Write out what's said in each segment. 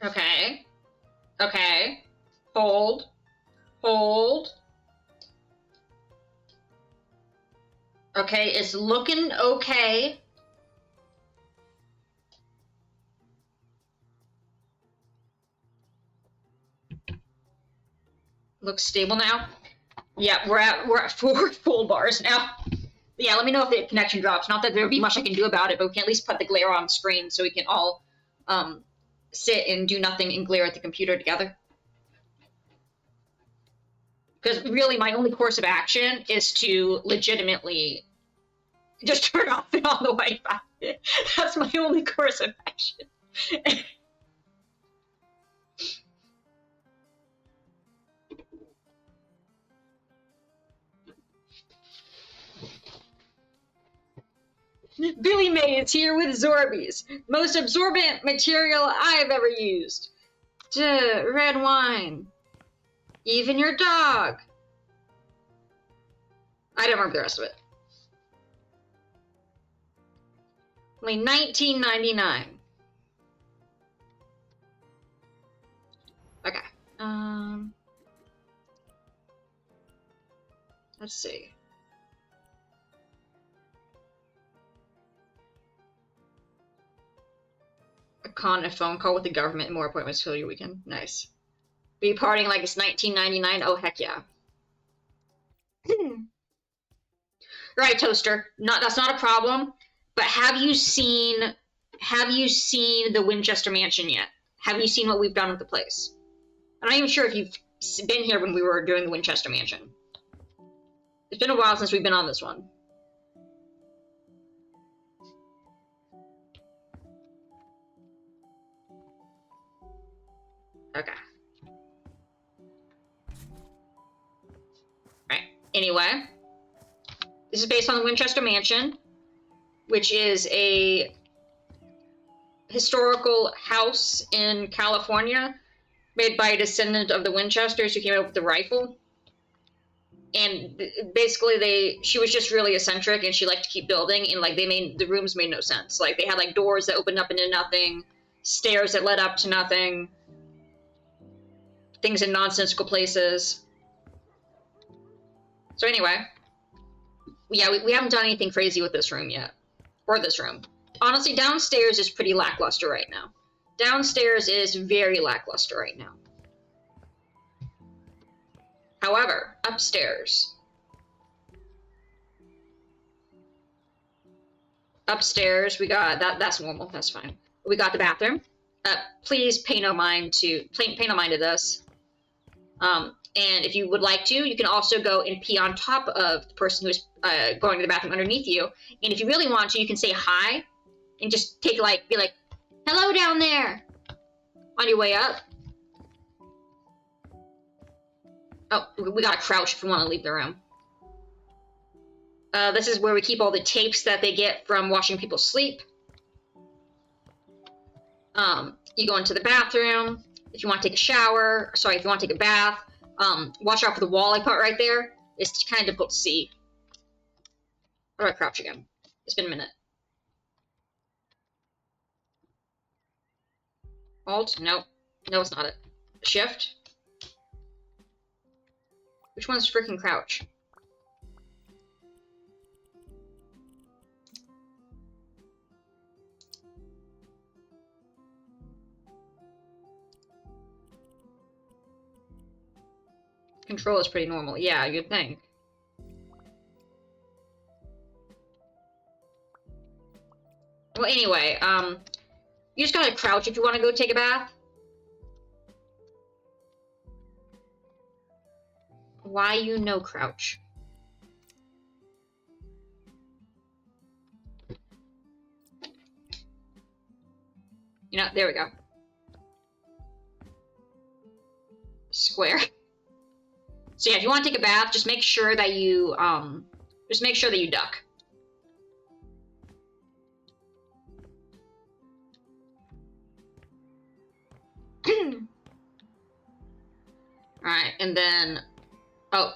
Okay. Okay. Hold. Hold. Okay, it's looking okay. Looks stable now. Yeah, we're at 4 full bars now. Yeah, let me know if the connection drops. Not that there would be much I can do about it, but we can at least put the glare on the screen so we can all sit and do nothing and glare at the computer together. Because really, my only course of action is to legitimately just turn off and on the Wi-Fi. That's my only course of action. Billy May is here with Zorbies. Most absorbent material I've ever used. Duh, red wine. Even your dog. I don't remember the rest of it. Only $19.99. Okay. Let's see. A phone call with the government and more appointments fill your weekend. Nice. Be partying like it's 1999. Oh heck yeah. Right, Toaster. That's not a problem. But have you seen the Winchester Mansion yet? Have you seen what we've done with the place? I'm not even sure if you've been here when we were doing the Winchester Mansion. It's been a while since we've been on this one. Okay. Right. Anyway, this is based on the Winchester Mansion, which is a historical house in California made by a descendant of the Winchesters who came up with the rifle. And basically she was just really eccentric and she liked to keep building, and like the rooms made no sense. Like they had like doors that opened up into nothing, stairs that led up to nothing, things in nonsensical places. So anyway, yeah, we haven't done anything crazy with this room yet. Or this room. Honestly, downstairs is pretty lackluster right now. Downstairs is very lackluster right now. However, upstairs. Upstairs, we got that's normal, that's fine. We got the bathroom. Please pay no mind to this. And if you would like to, you can also go and pee on top of the person who's going to the bathroom underneath you. And if you really want to, you can say hi and just be like, hello down there on your way up. Oh, we gotta crouch if we want to leave the room. This is where we keep all the tapes that they get from watching people sleep. You go into the bathroom. If you want to take a shower, sorry, if you want to take a bath, watch out for the wall I put right there. It's kind of difficult to see. How do I crouch again? It's been a minute. Alt? No. No, it's not it. Shift? Which one's freaking crouch? Control is pretty normal. Yeah, you'd think. Well, anyway, you just gotta crouch if you want to go take a bath. Why you no crouch? You know, there we go. Square. So yeah, if you want to take a bath, just make sure that you duck. Alright, and then... Oh,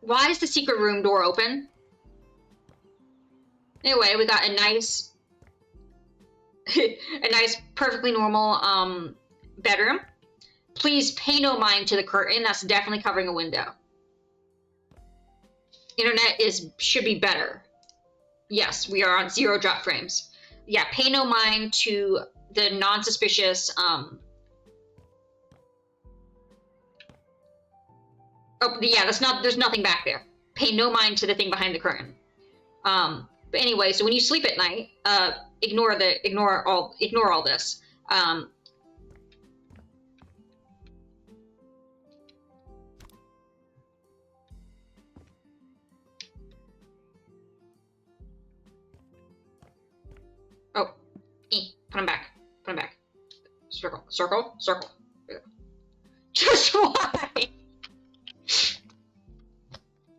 why is the secret room door open? Anyway, we got a nice... a nice, perfectly normal, bedroom. Please pay no mind to the curtain. That's definitely covering a window. Internet should be better. Yes, we are on 0 drop frames. Yeah, pay no mind to the non-suspicious, oh, yeah, there's nothing back there. Pay no mind to the thing behind the curtain. But anyway, so when you sleep at night, ignore all this. Oh, put him back. Put him back. Circle, circle, circle. Just why?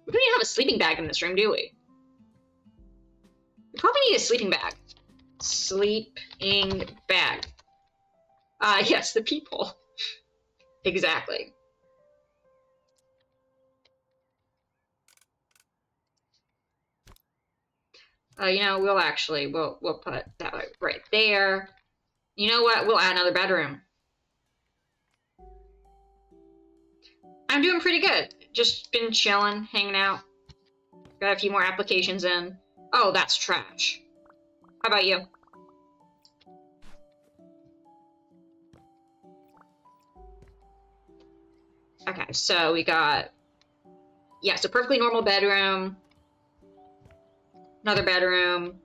We don't even have a sleeping bag in this room, do we? We probably need a sleeping bag. Sleeping bag. Yes, the people. Exactly. You know, we'll put that right there. You know what? We'll add another bedroom. I'm doing pretty good. Just been chilling, hanging out. Got a few more applications in. Oh, that's trash. How about you? Okay, so we got... Yeah, so perfectly normal bedroom. Another bedroom.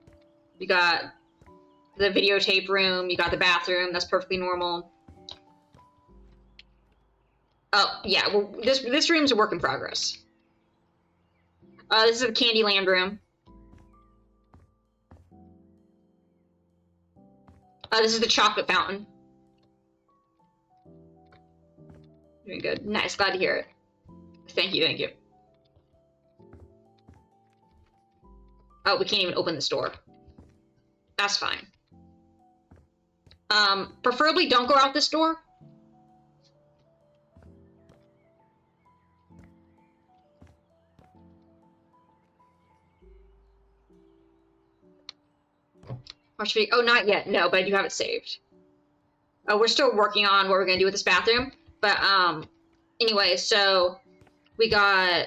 You got the videotape room. You got the bathroom. That's perfectly normal. Oh, yeah, well, this room's a work in progress. This is a Candyland room. This is the chocolate fountain. Doing good. Nice, glad to hear it. Thank you, thank you. Oh, we can't even open this door. That's fine. Preferably don't go out this door. Oh, not yet. No, but I do have it saved. Oh, we're still working on what we're gonna do with this bathroom. But anyway, so we got.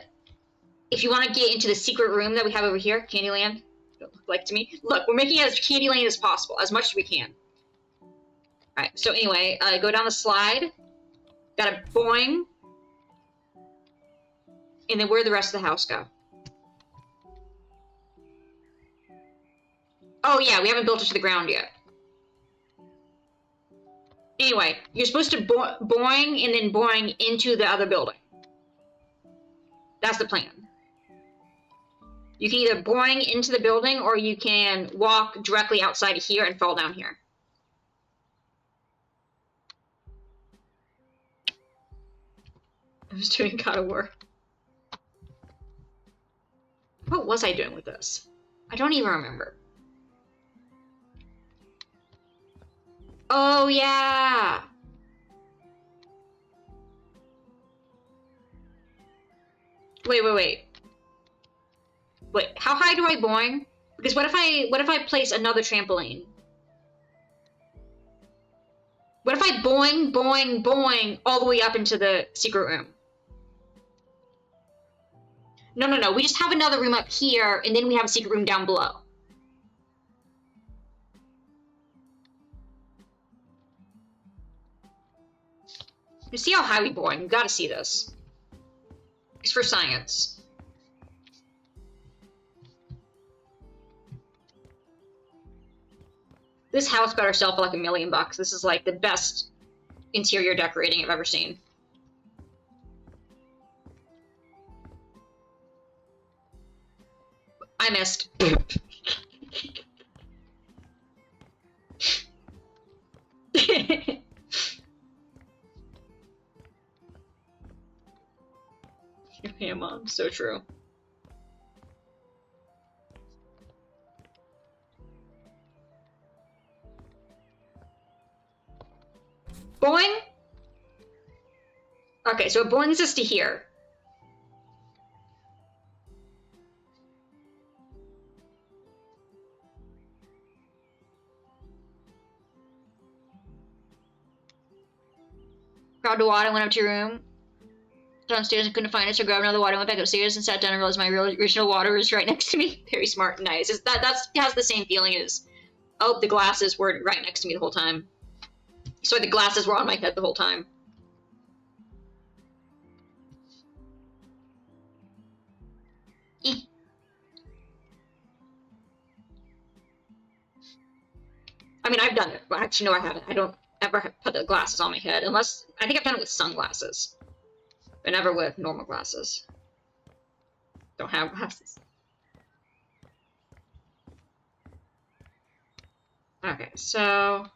If you want to get into the secret room that we have over here, Candyland. Don't look like to me. Look, we're making it as Candyland as possible, as much as we can. All right. So anyway, go down the slide. Got a boing. And then where'd the rest of the house go? Oh yeah, we haven't built it to the ground yet. Anyway, you're supposed to boing and then boing into the other building. That's the plan. You can either boing into the building or you can walk directly outside of here and fall down here. I was doing God of War. What was I doing with this? I don't even remember. Oh, yeah. Wait. Wait, how high do I boing? Because what if I place another trampoline? What if I boing all the way up into the secret room? No. We just have another room up here, and then we have a secret room down below. You see how high we boing? You gotta see this. It's for science. This house better sell for like $1 million. This is like the best interior decorating I've ever seen. I missed. Yeah, Mom, so true. Boing? Okay, so it boings us to here. Grabbed a water, went up to your room. Downstairs and couldn't find it, so grabbed another water, went back upstairs and sat down and realized my original water was right next to me. Very smart and nice. It has the same feeling as, oh, the glasses were right next to me the whole time. So the glasses were on my head the whole time. I mean, I've done it. Well, actually, no, I haven't. I don't ever put the glasses on my head, unless... I think I've done it with sunglasses. But never with normal glasses. Don't have glasses. Okay, so...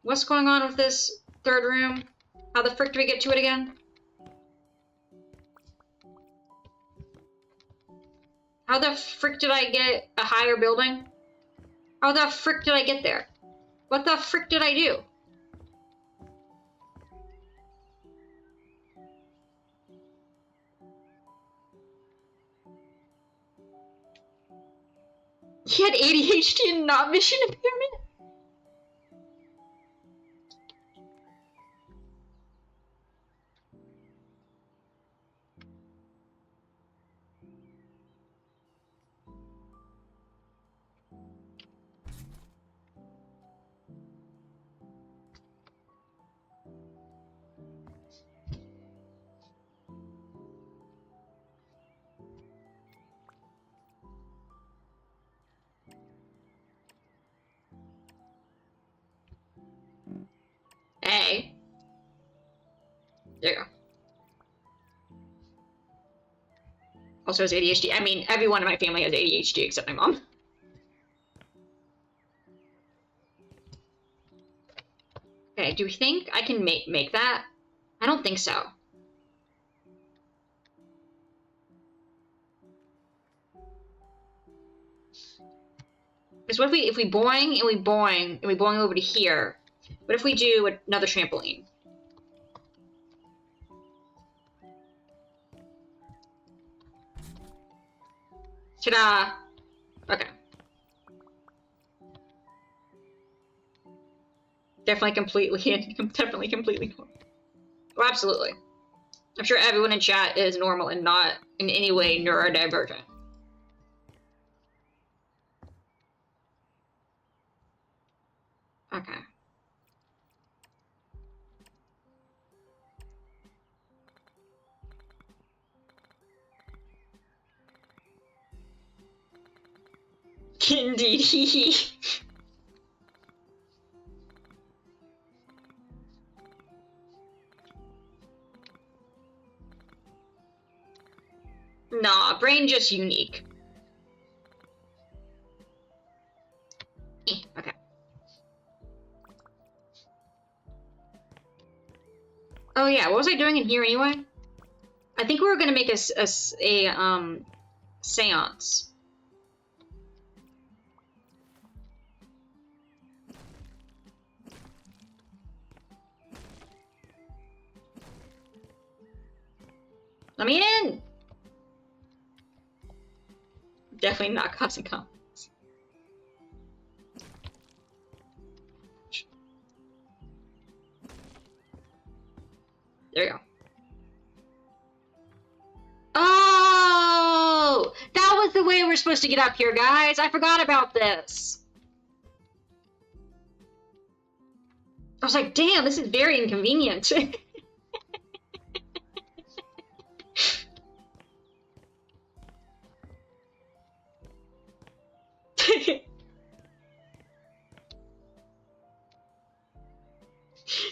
what's going on with this third room? How the frick do we get to it again? How the frick did I get a higher building? How the frick did I get there? What the frick did I do? He had ADHD and not vision impairment? Hey. There you go. Also has ADHD. I mean, everyone in my family has ADHD except my mom. Okay, do we think I can make that? I don't think so. Because what if we boing and we boing and we boing over to here? What if we do another trampoline? Ta-da! Okay. Definitely completely normal. Oh, absolutely. I'm sure everyone in chat is normal and not in any way neurodivergent. Okay. Indeed. Nah, brain just unique. Okay. Oh yeah, what was I doing in here anyway? I think we were gonna make a seance. Let me in! Definitely not causing conflicts. There we go. Oh! That was the way we're supposed to get up here, guys! I forgot about this! I was like, damn, this is very inconvenient.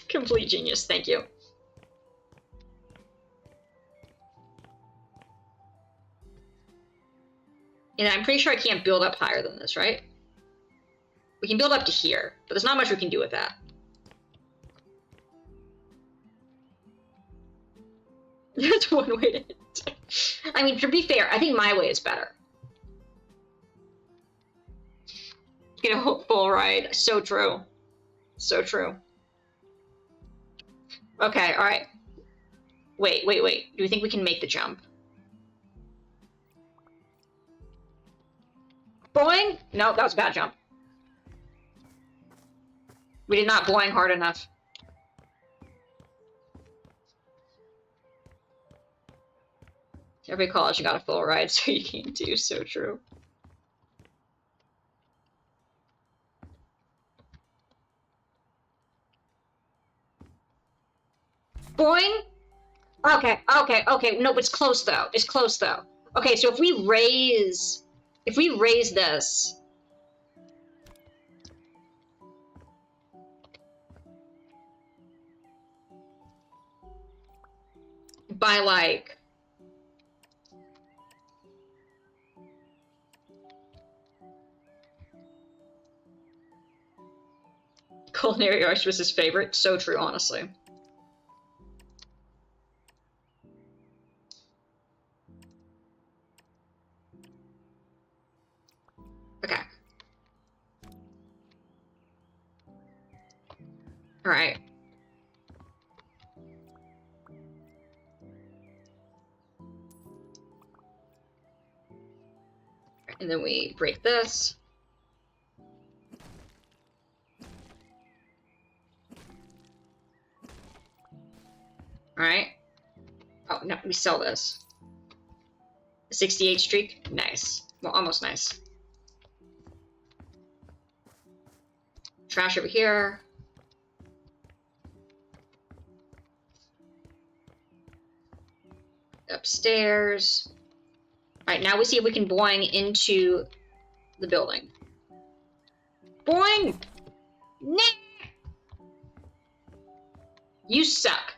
Complete genius, thank you. And I'm pretty sure I can't build up higher than this, right? We can build up to here, but there's not much we can do with that. That's one way to hit it. I mean, to be fair, I think my way is better. Get a hopeful ride. So true. So true. Okay, alright. Wait. Do we think we can make the jump? Boing? No, that was a bad jump. We did not boing hard enough. Every college got a full ride, so you can do. So true. Boing! Okay, okay, okay. No, it's close though. It's close though. Okay, so if we raise this by like culinary arts was his favorite. So true, honestly. Okay. All right. And then we break this. Alright. Oh, no, we sell this. 68 streak? Nice. Well, almost nice. Trash over here. Upstairs. Alright, now we see if we can boing into the building. Boing! Nah! You suck.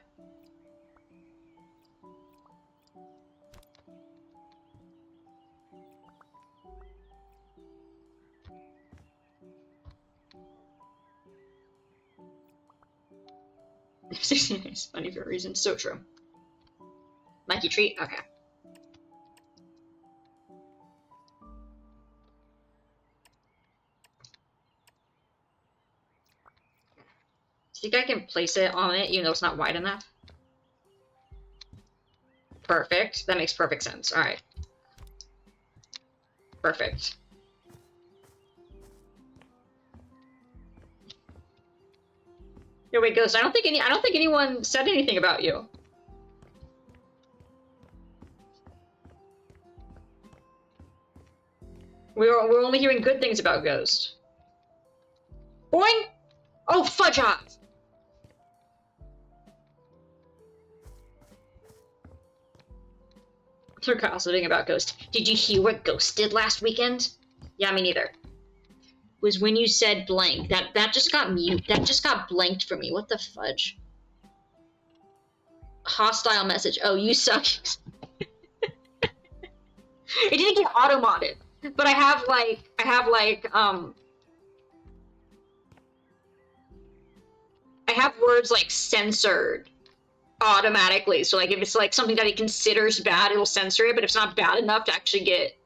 It's funny for a reason. So true. Mikey treat? Okay. Do you think I can place it on it even though it's not wide enough? Perfect. That makes perfect sense. Alright. Perfect. Here we go. So I don't think anyone said anything about you. We're only hearing good things about Ghost. Boing! Oh, fudge hot! They're gossiping about Ghost. Did you hear what Ghost did last weekend? Yeah, me neither. Was when you said blank. That just got mute. That just got blanked for me. What the fudge? Hostile message. Oh, you suck. It didn't get auto-modded. But I have words like censored automatically. So like if it's like something that it considers bad, it'll censor it, but if it's not bad enough to actually get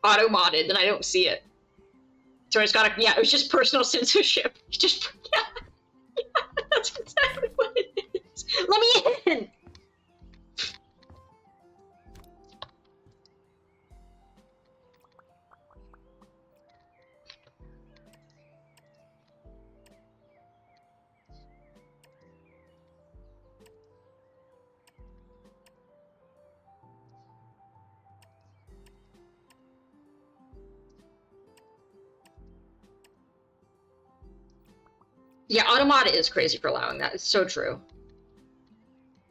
auto-modded, then I don't see it. So I just gotta, yeah, it was just personal censorship. Just, yeah, that's exactly what it is. Let me in! Yeah, Automata is crazy for allowing that. It's so true.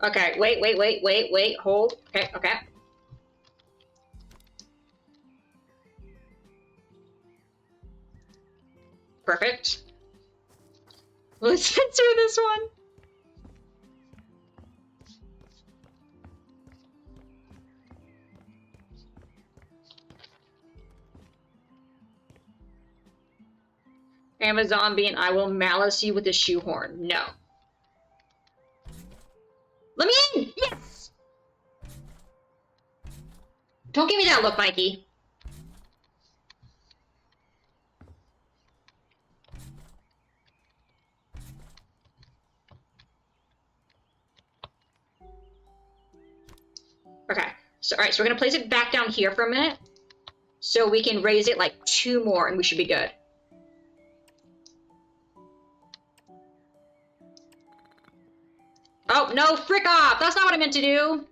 Okay, wait, hold. Okay, okay. Perfect. Let's censor this one. Amazon being, I will malice you with a shoehorn. No. Let me in! Yes! Don't give me that look, Mikey. Okay. So, alright, so we're gonna place it back down here for a minute. So we can raise it like 2 more and we should be good. Oh, no, frick off! That's not what I meant to do!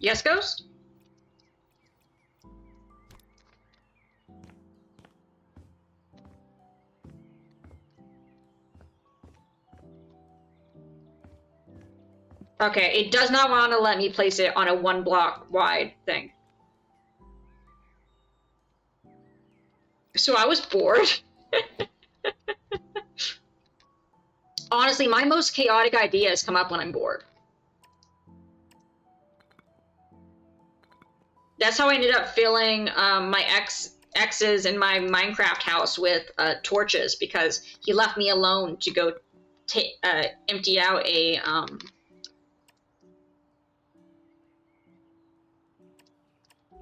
Yes, Ghost? Okay, it does not want to let me place it on a 1 block wide thing. So I was bored. Honestly, my most chaotic ideas come up when I'm bored. That's how I ended up filling my exes in my Minecraft house with torches, because he left me alone to go empty out a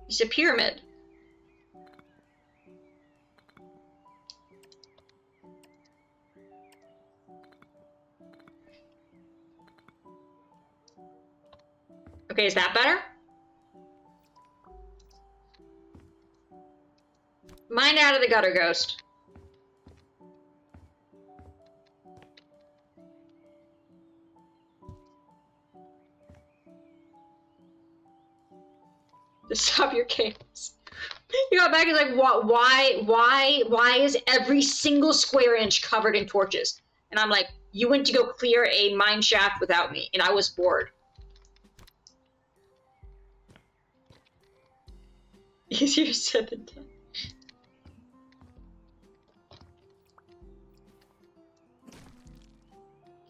it's a pyramid. Okay, is that better? Mind out of the gutter, Ghost. Just stop your chaos. You got back and like, why is every single square inch covered in torches? And I'm like, you went to go clear a mine shaft without me, and I was bored. Easier said than done.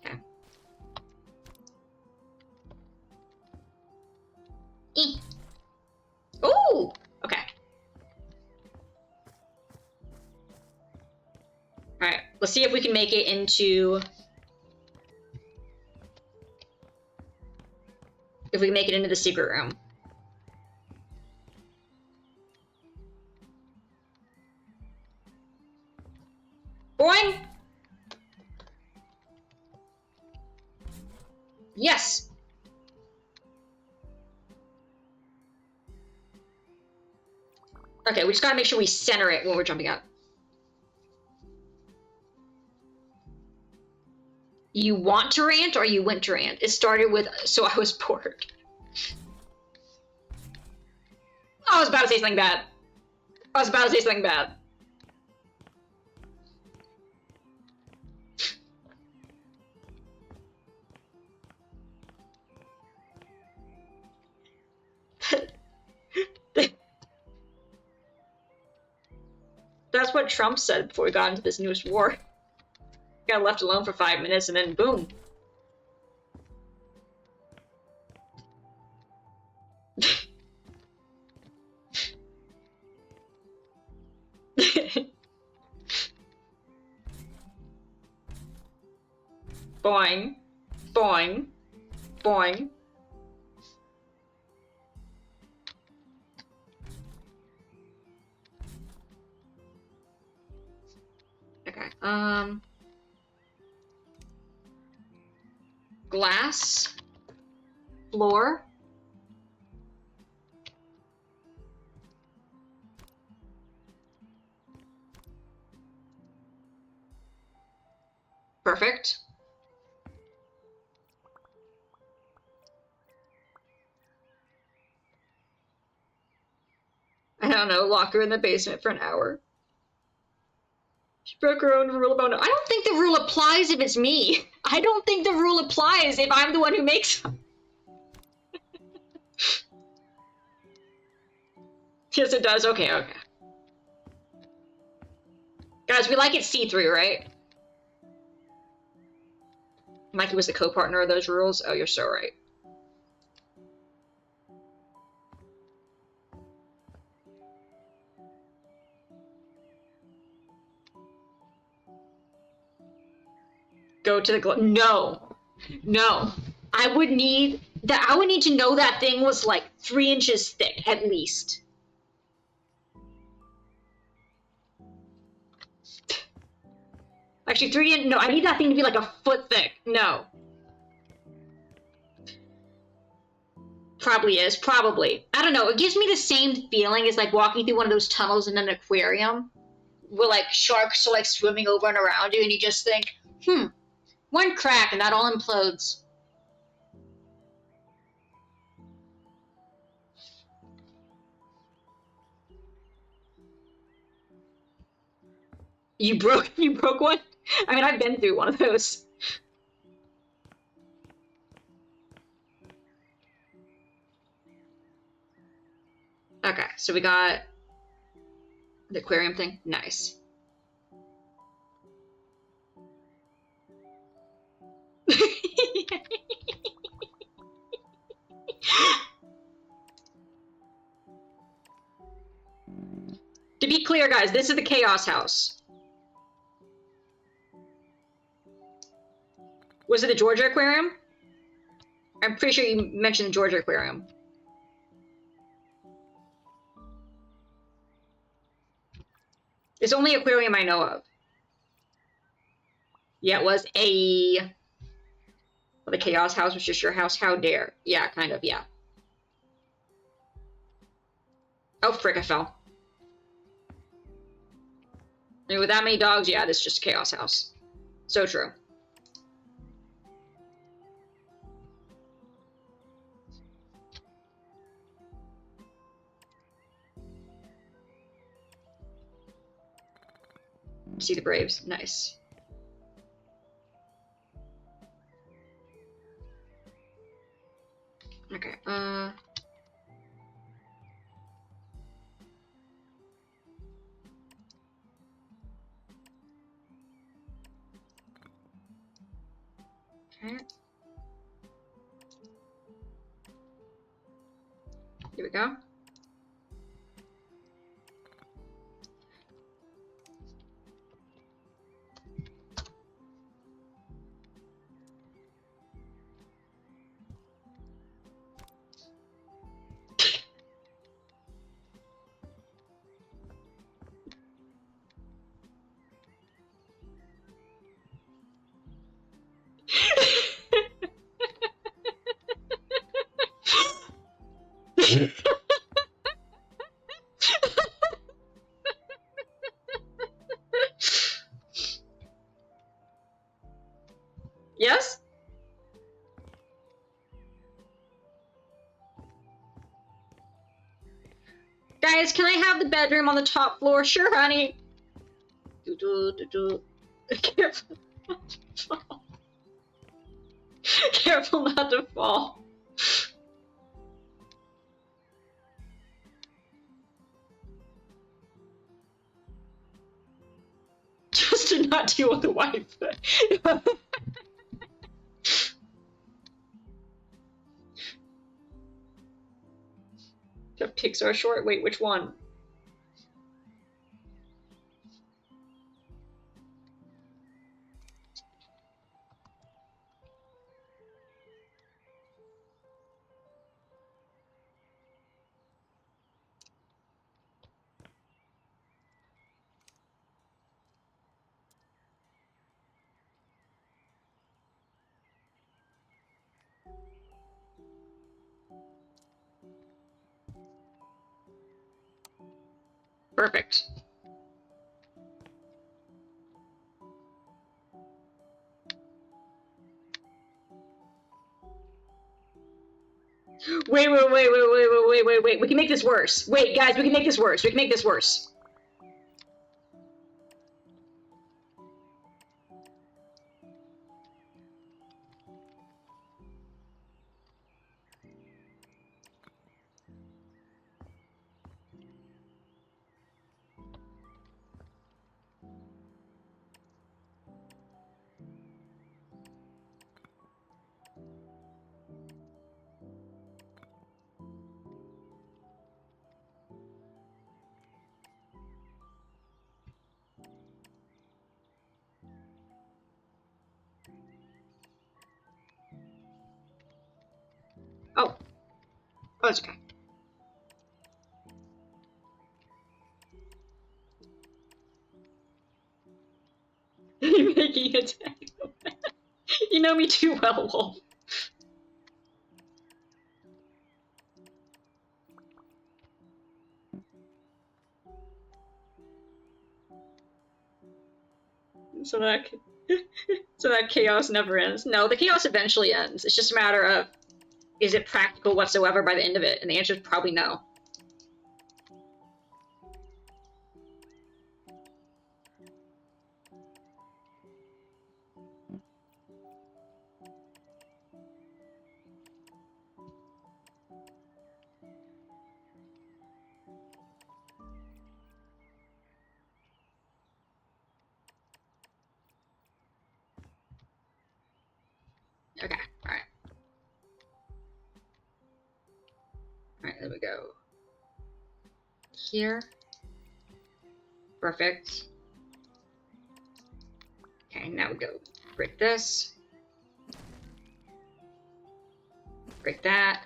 Okay. Ooh! Okay. Alright, let's see if we can make it into... If we can make it into the secret room. Boing! Yes! Okay, we just gotta make sure we center it when we're jumping up. You want to rant or you went to rant? It started with, so I was bored. I was about to say something bad. I was about to say something bad. That's what Trump said before we got into this newest war. Got left alone for 5 minutes and then boom. Boing. Boing. Boing. Okay, glass. Floor. Perfect. I don't know, lock her in the basement for an hour. She broke her own rule about no. I don't think the rule applies if it's me. I don't think the rule applies if I'm the one who makes them. Yes, it does. Okay, okay. Guys, we like it see-through, right? Mikey was the co-partner of those rules. Oh, you're so right. Go to the no, no. I would need that. I would need to know that thing was like 3 inches thick at least. Actually, 3 inch. No, I need that thing to be like a foot thick. No. Probably is. Probably. I don't know. It gives me the same feeling as like walking through one of those tunnels in an aquarium, where like sharks are like swimming over and around you, and you just think, one crack and that all implodes. You broke one? I mean, I've been through one of those. Okay, so we got the aquarium thing. Nice. To be clear, guys, this is the Chaos House. Was it the Georgia Aquarium? I'm pretty sure you mentioned the Georgia Aquarium. It's the only aquarium I know of. Yeah, it was a... Well, the Chaos House was just your house. How dare. Yeah, kind of, yeah. Oh, frick, I fell. I mean, with that many dogs, yeah, this is just a Chaos House. So true. See the Braves. Nice. Okay, Okay. Here we go. Yes? Guys, can I have the bedroom on the top floor? Sure, honey. Careful not to fall. Careful not to fall. Just to not deal with the wife. The Pixar short? Wait, which one? Perfect. Wait. We can make this worse. Wait, guys, we can make this worse. We can make this worse. Oh. Oh, that's okay. You're making it. You know me too well, Wolf. So that chaos never ends. No, the chaos eventually ends. It's just a matter of, is it practical whatsoever by the end of it? And the answer is probably no. we go here. Perfect. Okay, now we go break this. Break that.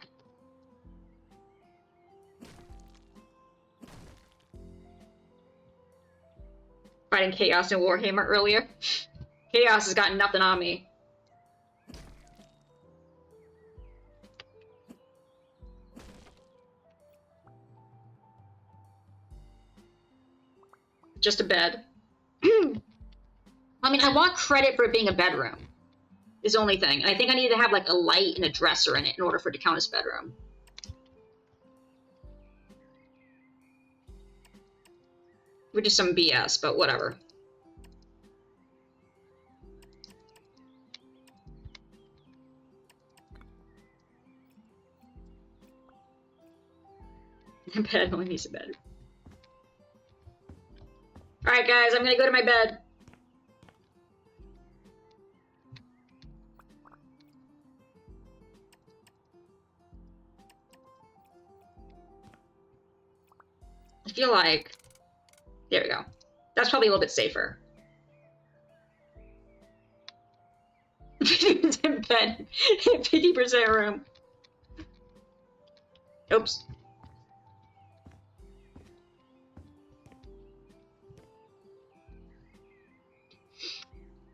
Fighting Chaos in Warhammer earlier. Chaos has got nothing on me. Just a bed. I mean, I want credit for it being a bedroom. Is the only thing. I think I need to have like a light and a dresser in it in order for it to count as a bedroom. Which is some BS, but whatever. The bed only needs a bed. Alright guys, I'm gonna go to my bed. I feel like... There we go. That's probably a little bit safer. It's in bed. 50% room. Oops.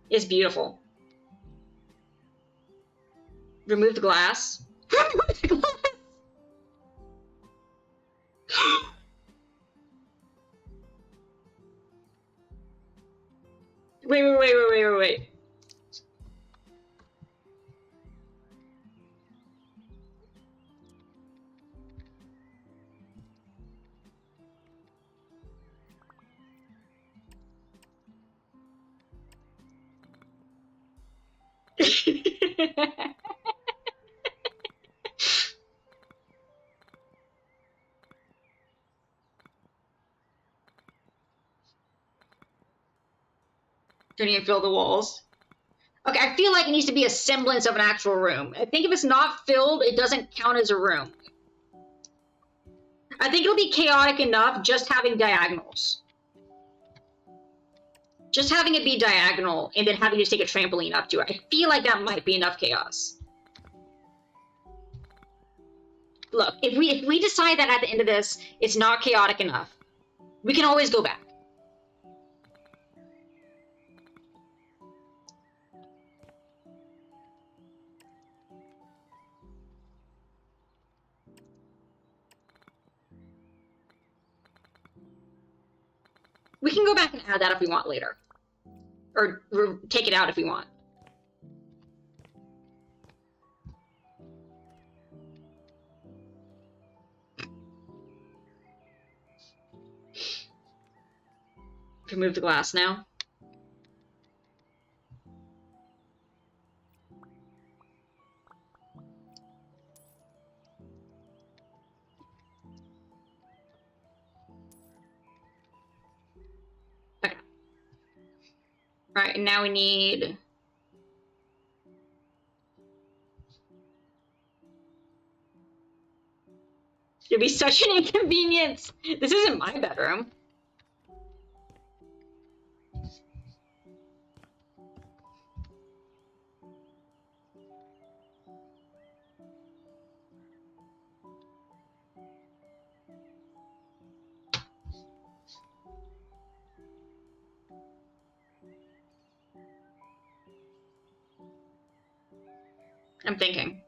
It's beautiful. Remove the glass. Remove the glass! Wait. Don't even fill the walls. Okay, I feel like it needs to be a semblance of an actual room. I think if it's not filled, it doesn't count as a room. I think it'll be chaotic enough just having diagonals. Just having it be diagonal and then having to take a trampoline up to it. I feel like that might be enough chaos. Look, if we decide that at the end of this, it's not chaotic enough, we can always go back. We can go back and add that if we want later. Or take it out if we want. Remove the glass now. Alright, and now we need... It'd be such an inconvenience! This isn't my bedroom. I'm thinking.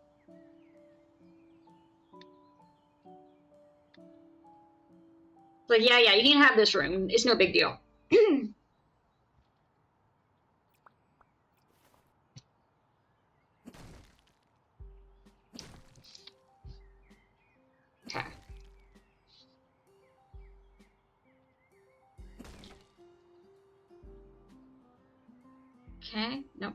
Like, yeah, you can have this room. It's no big deal. Okay. Okay, nope.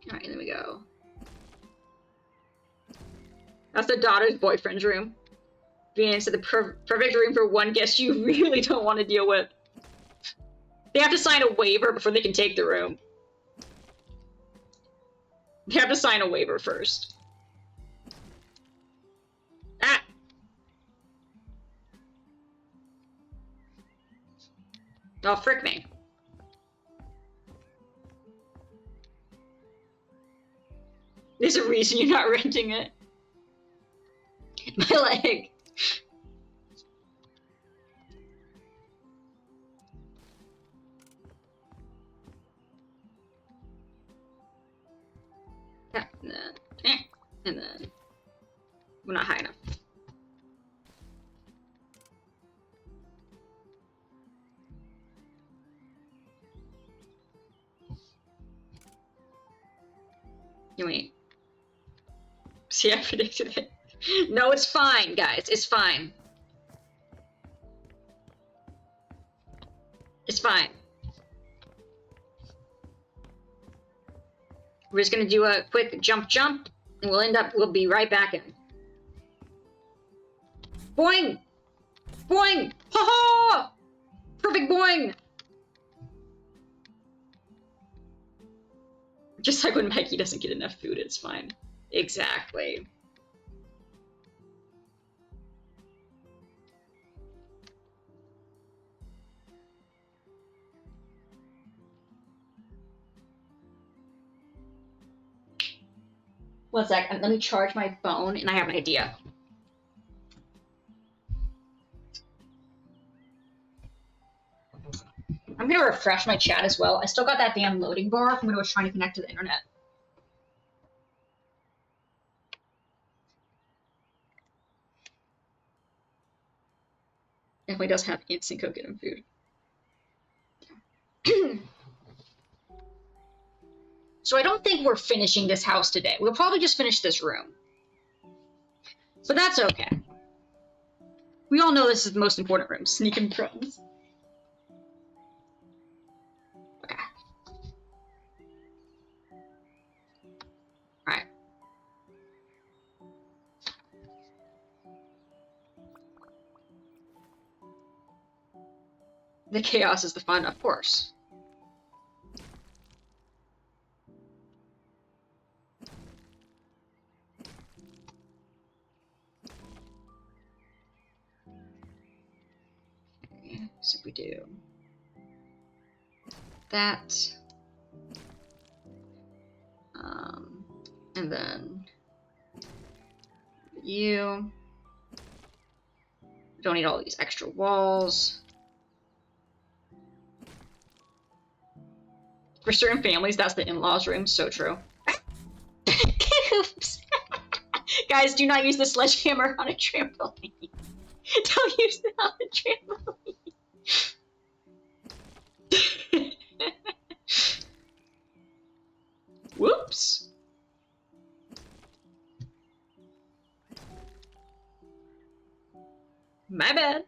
Alright, there we go. That's the daughter's boyfriend's room. Being into the perfect room for one guest you really don't want to deal with. They have to sign a waiver before they can take the room. You have to sign a waiver first. Ah! Oh, frick me. There's a reason you're not renting it. My leg. Yeah, and then we're not high enough. Wait. See, I predicted it. No, it's fine, guys. It's fine. It's fine. We're just gonna do a quick jump, and we'll be right back in. Boing! Boing! Ha ha! Perfect boing! Just like when Mikey doesn't get enough food, it's fine. Exactly. One sec, let me charge my phone and I have an idea. I'm gonna refresh my chat as well. I still got that damn loading bar from when I was trying to connect to the internet. Definitely does have instant cooking and food. So I don't think we're finishing this house today. We'll probably just finish this room. But that's okay. We all know this is the most important room. Sneaking friends. Okay. Alright. The chaos is the fun, of course. Okay, so we do that. And then you. Don't need all these extra walls. For certain families, that's the in-laws room. So true. Oops. Guys, do not use the sledgehammer on a trampoline. Don't use it on a trampoline. Whoops. My bad.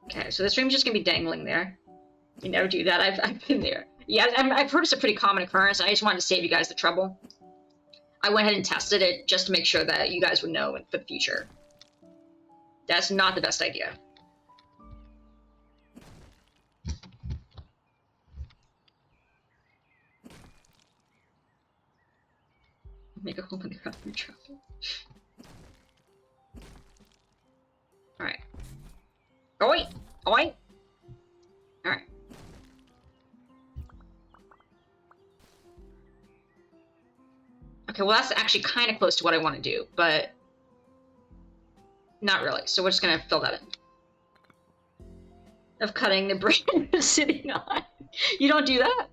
Okay, so this room's just gonna be dangling there. You never do that. I've been there. Yeah, I've heard it's a pretty common occurrence. I just wanted to save you guys the trouble. I went ahead and tested it just to make sure that you guys would know for the future. That's not the best idea. Make a hole in the ground for traffic. Alright. Oh wait! Oh wait! Alright. Okay, well that's actually kind of close to what I want to do, but not really. So we're just gonna fill that in. Of cutting the branch sitting on. You don't do that?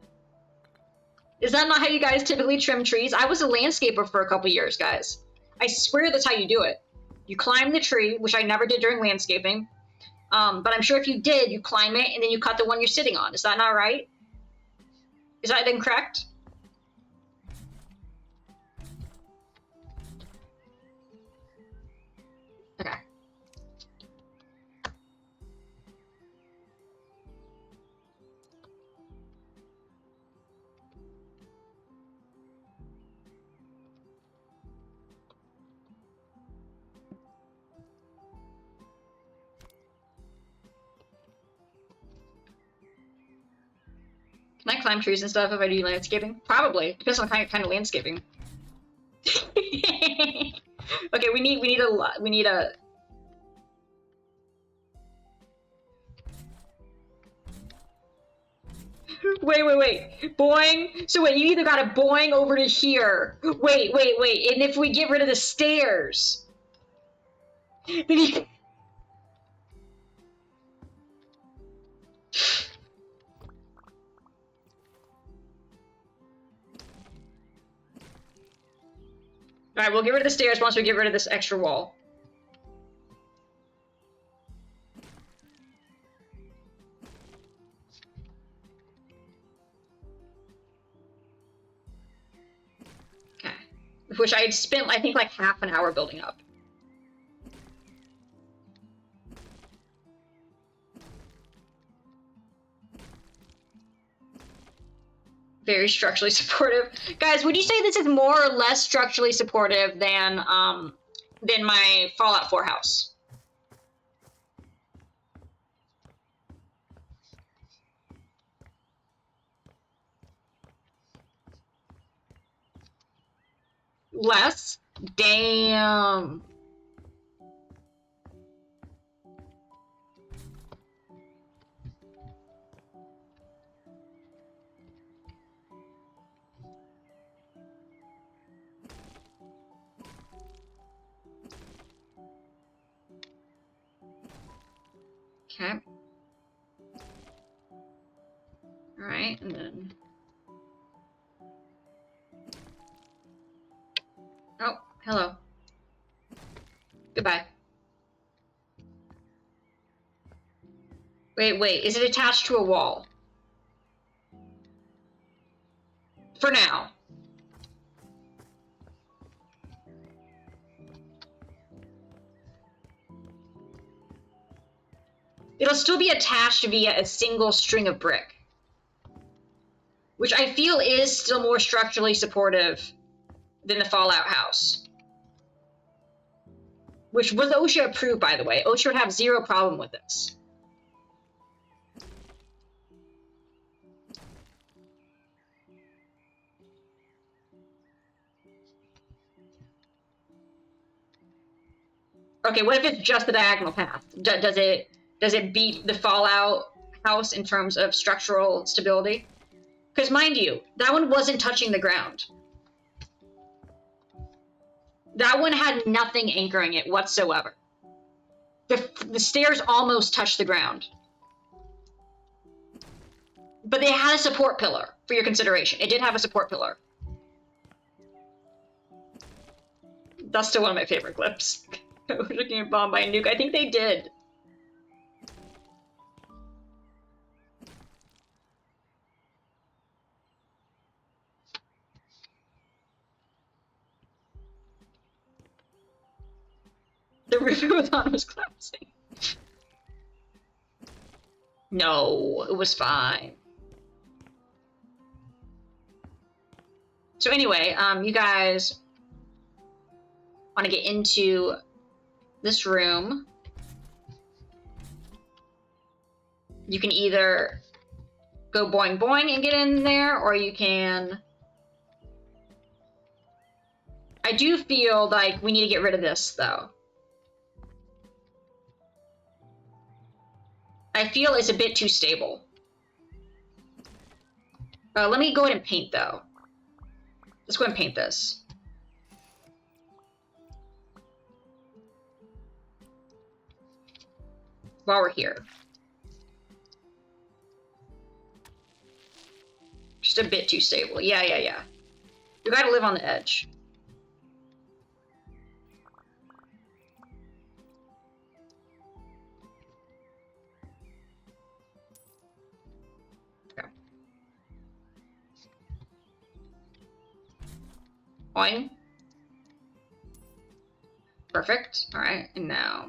Is that not how you guys typically trim trees? I was a landscaper for a couple years, guys. I swear that's how you do it. You climb the tree, which I never did during landscaping. But I'm sure if you did, you climb it and then you cut the one you're sitting on. Is that not right? Is that incorrect? Okay. Can I climb trees and stuff if I do landscaping? Probably. Depends on the kind of landscaping. Okay, we need a wait. Boing. So wait, you either gotta boing over to here. Wait. And if we get rid of the stairs, then you... Alright, we'll get rid of the stairs once we get rid of this extra wall. Okay. Which I had spent, I think, like half an hour building up. Very structurally supportive. Guys, would you say this is more or less structurally supportive than my Fallout 4 house? Less? Damn. Okay. Alright, and then... Oh, hello. Goodbye. Wait, is it attached to a wall? For now. It'll still be attached via a single string of brick, which I feel is still more structurally supportive than the Fallout house. Which was OSHA approved, by the way. OSHA would have zero problem with this. Okay, what if it's just the diagonal path? Does it beat the Fallout house in terms of structural stability? Because mind you, that one wasn't touching the ground. That one had nothing anchoring it whatsoever. The stairs almost touched the ground. But they had a support pillar, for your consideration. It did have a support pillar. That's still one of my favorite clips. We're looking at bombed by a nuke. I think they did. The roof it was on was collapsing. No, it was fine. So anyway, you guys want to get into this room. You can either go boing boing and get in there, or you can... I do feel like we need to get rid of this, though. I feel it's a bit too stable. Let me go ahead and paint, though. Let's go ahead and paint this. While we're here. Just a bit too stable. Yeah. You gotta live on the edge. Okay. Boing. Perfect. Alright, and now...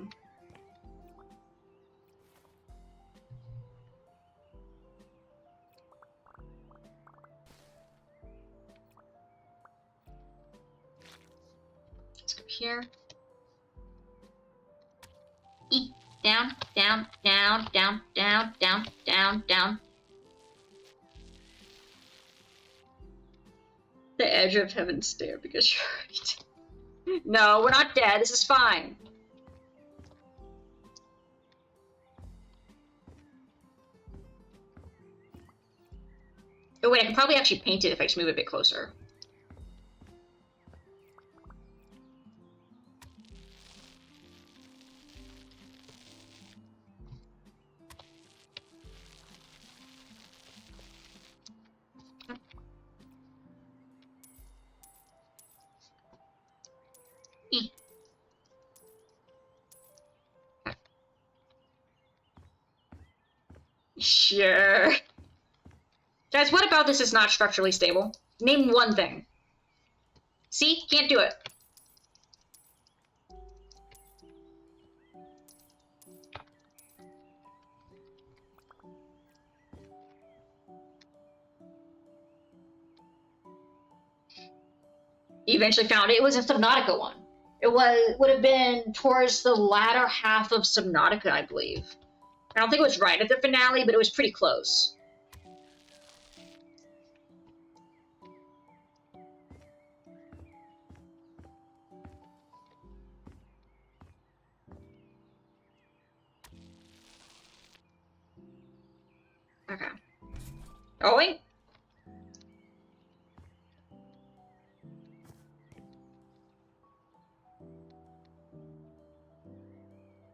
here. E down, down, down, down, down, down, down, down. The edge of heaven's stare because you're... No, we're not dead. This is fine. Oh wait, I can probably actually paint it if I just move it a bit closer. Sure. Guys, what about this is not structurally stable? Name one thing. See? Can't do it. You eventually found it. It was a Subnautica one. It would have been towards the latter half of Subnautica, I believe. I don't think it was right at the finale, but it was pretty close. Okay. Going?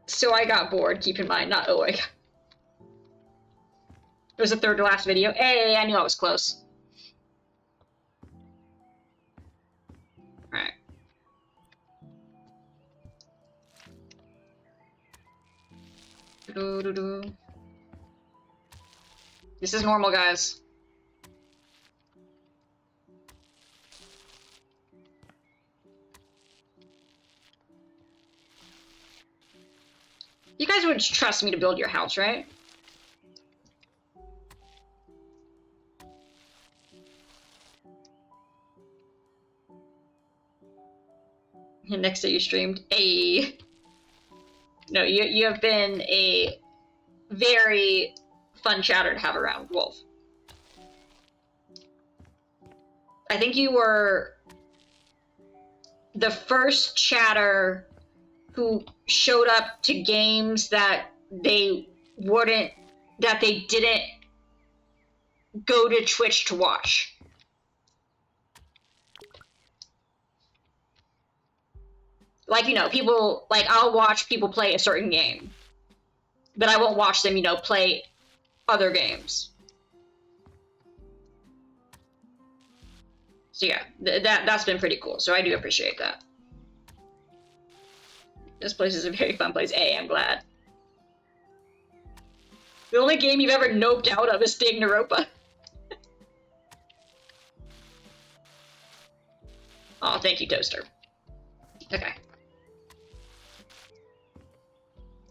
So I got bored, keep in mind, not It was the third to last video. Hey, I knew I was close. Alright. This is normal, guys. You guys would trust me to build your house, right? Next day you streamed. No, you have been a very fun chatter to have around, Wolf. I think you were the first chatter who showed up to games that they didn't go to Twitch to watch. Like, you know, people, like, I'll watch people play a certain game, but I won't watch them, you know, play other games. So yeah, that's been pretty cool, so I do appreciate that. This place is a very fun place. Hey, I'm glad. The only game you've ever noped out of is Stig Naropa. Oh, thank you, Toaster. Okay.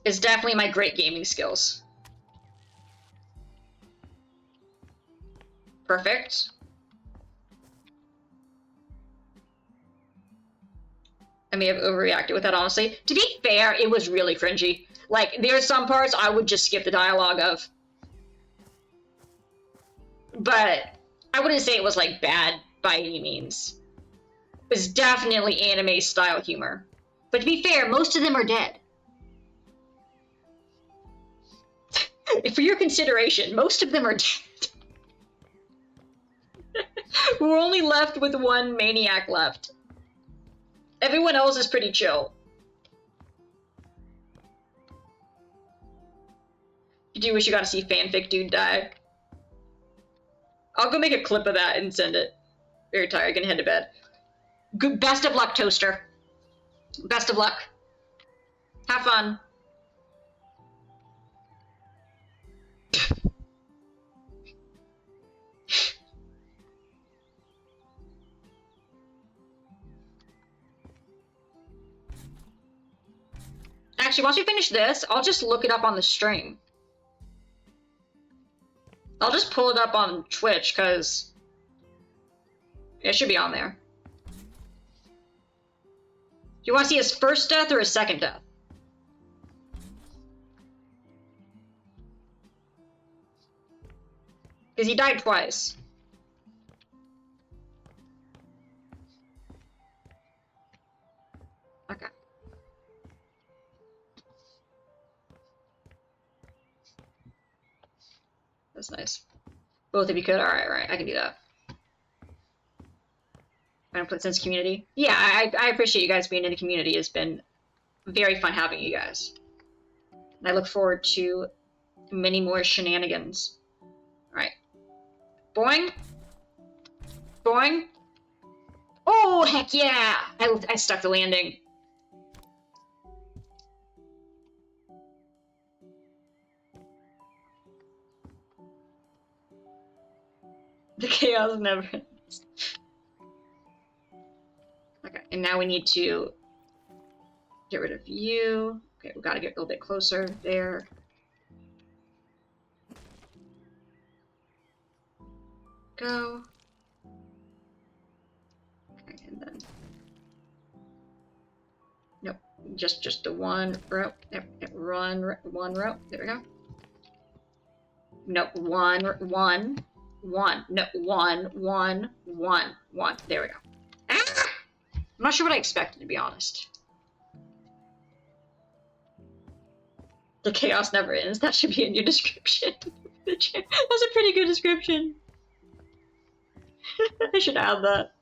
It's definitely my great gaming skills. Perfect. I may have overreacted with that, honestly. To be fair, it was really cringy. Like, there are some parts I would just skip the dialogue of. But I wouldn't say it was, like, bad by any means. It was definitely anime-style humor. But to be fair, most of them are dead. For your consideration, most of them are dead. We're only left with one maniac left. Everyone else is pretty chill. You do wish you got to see fanfic dude die. I'll go make a clip of that and send it. Very tired, gonna head to bed. Good, best of luck, Toaster. Best of luck. Have fun. Actually, once we finish this, I'll just look it up on the stream. I'll just pull it up on Twitch, because it should be on there. Do you want to see his first death or his second death? Because he died twice. That's nice. Both of you could? Alright, I can do that. I'm gonna put sense community. Yeah, I appreciate you guys being in the community. It's been very fun having you guys. And I look forward to many more shenanigans. Alright. Boing! Boing! Oh, heck yeah! I stuck the landing. The chaos never ends. Okay, and now we need to get rid of you. Okay, we gotta get a little bit closer there. Go. Okay, and then... Nope, just the one row. One row. There we go. Nope, one. No, one. There we go. Ah! I'm not sure what I expected, to be honest. The chaos never ends. That should be in your description. That's a pretty good description. I should add that.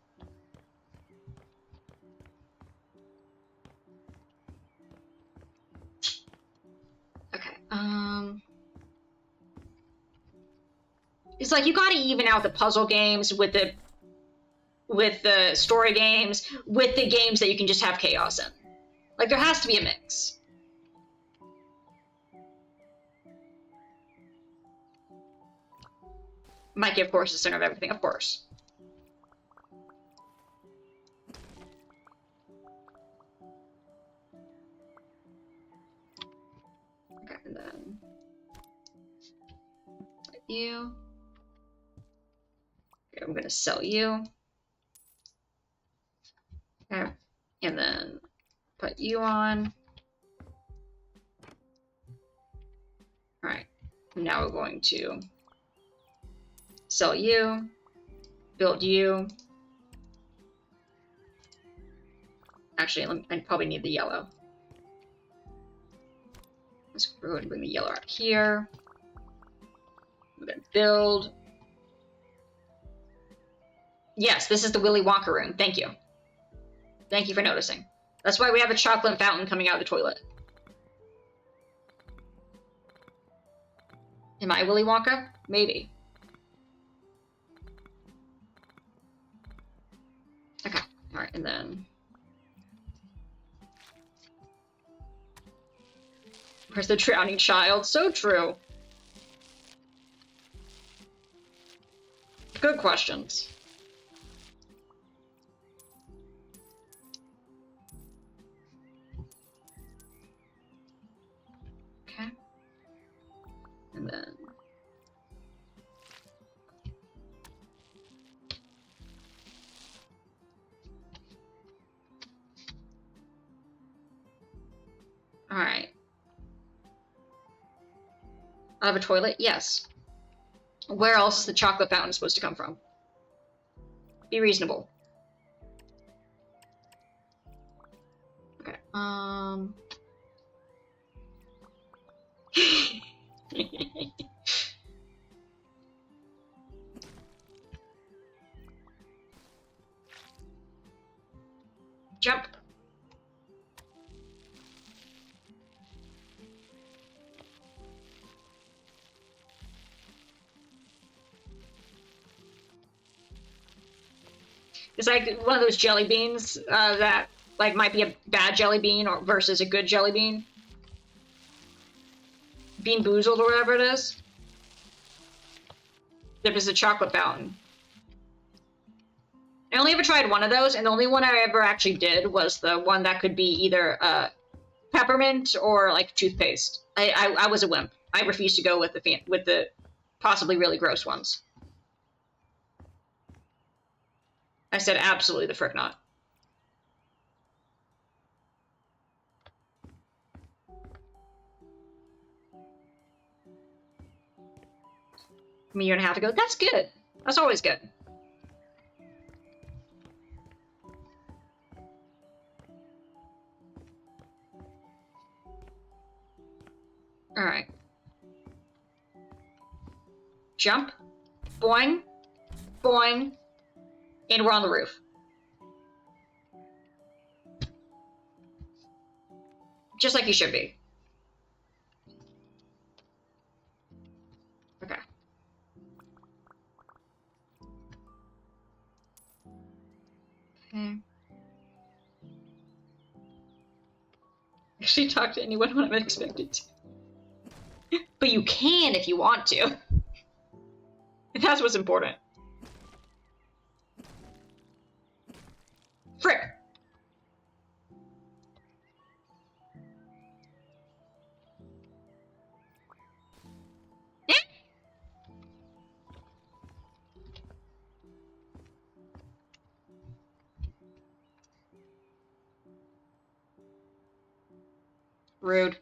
Okay, it's like you gotta even out the puzzle games with the story games, with the games that you can just have chaos in. Like, there has to be a mix. Mikey, of course, is the center of everything, of course. Okay, and then... you. Okay, I'm gonna sell you. Okay, and then put you on. Alright, now we're going to sell you, build you. Actually, I probably need the yellow. Let's go ahead and bring the yellow out here. I'm gonna build. Yes, this is the Willy Wonka room. Thank you. Thank you for noticing. That's why we have a chocolate fountain coming out of the toilet. Am I Willy Wonka? Maybe. Okay. Alright, and then... where's the drowning child? So true. Good questions. Okay. And then... alright. Out of a toilet? Yes. Where else is the chocolate fountain supposed to come from? Be reasonable. Okay, jump. It's like one of those jelly beans that like might be a bad jelly bean or versus a good jelly bean. Bean Boozled or whatever it is. There was a chocolate fountain. I only ever tried one of those, and the only one I ever actually did was the one that could be either peppermint or like toothpaste. I was a wimp. I refused to go with the possibly really gross ones. I said absolutely the frick not. A year and a half ago. That's good. That's always good. Alright. Jump. Boing. Boing. And we're on the roof. Just like you should be. Okay. Okay. Actually talk to anyone when I'm expected to. But you can if you want to. That's what's important. Frick! Rude.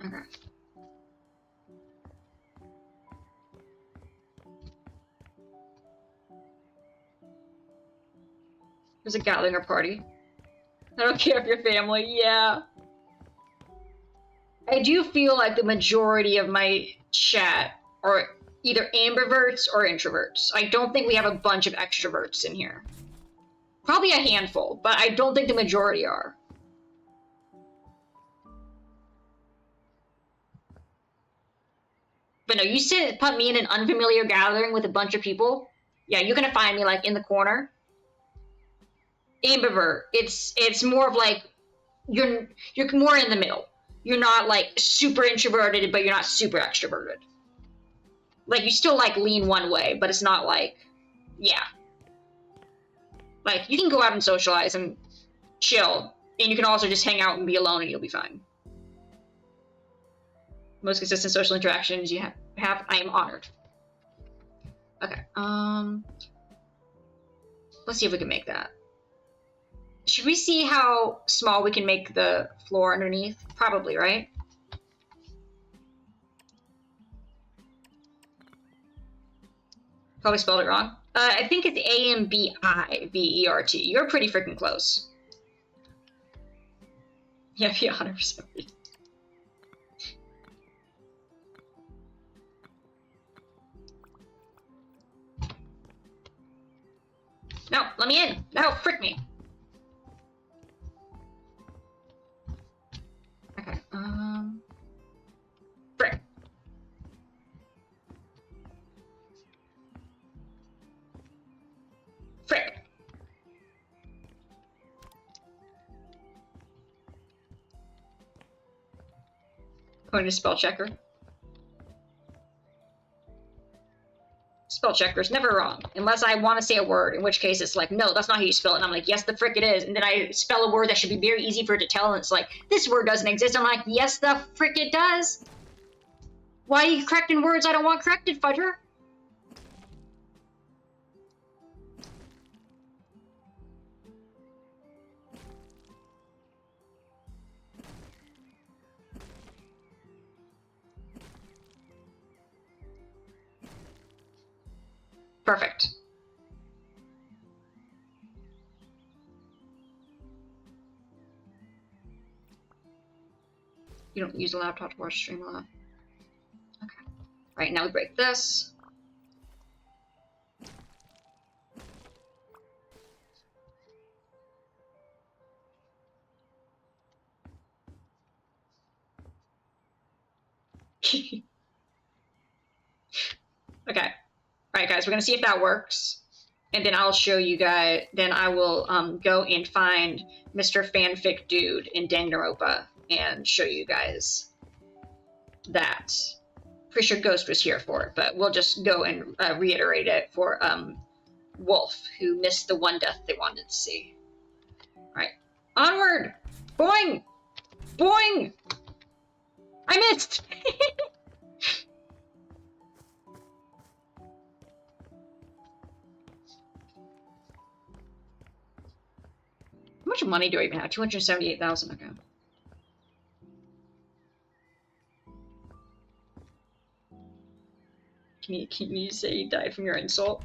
Okay. There's a gathering or party. I don't care if you're family, yeah. I do feel like the majority of my chat are either ambiverts or introverts. I don't think we have a bunch of extroverts in here. Probably a handful, but I don't think the majority are. But no, you put me in an unfamiliar gathering with a bunch of people. Yeah, you're gonna find me like in the corner. Ambivert. It's more of like you're more in the middle. You're not like super introverted, but you're not super extroverted. Like you still like lean one way, but it's not like, yeah. Like you can go out and socialize and chill, and you can also just hang out and be alone, and you'll be fine. Most consistent social interactions you have, I am honored. Okay. Let's see if we can make that. Should we see how small we can make the floor underneath? Probably, right? Probably spelled it wrong. I think it's A-M-B-I-V-E-R-T. You're pretty freaking close. Yeah, be 100%. No, let me in. No, frick me. Okay, frick. Frick. Going to spell checker. Spell checker's never wrong, unless I want to say a word, in which case it's like, no, that's not how you spell it. And I'm like, yes, the frick it is. And then I spell a word that should be very easy for it to tell, and it's like, this word doesn't exist. I'm like, yes, the frick it does. Why are you correcting words I don't want corrected, Fudger? Perfect. You don't use a laptop to watch stream live. Okay. All right, now we break this. Okay. All right, guys, we're gonna see if that works, and then I'll show you guys. Then I will go and find Mr. Fanfic Dude in Danganronpa and show you guys that. Pretty sure Ghost was here for it, but we'll just go and reiterate it for Wolf, who missed the one death they wanted to see. All right, onward! Boing! Boing! I missed! How much money do I even have? 278,000. Okay. Can you say you died from your insult?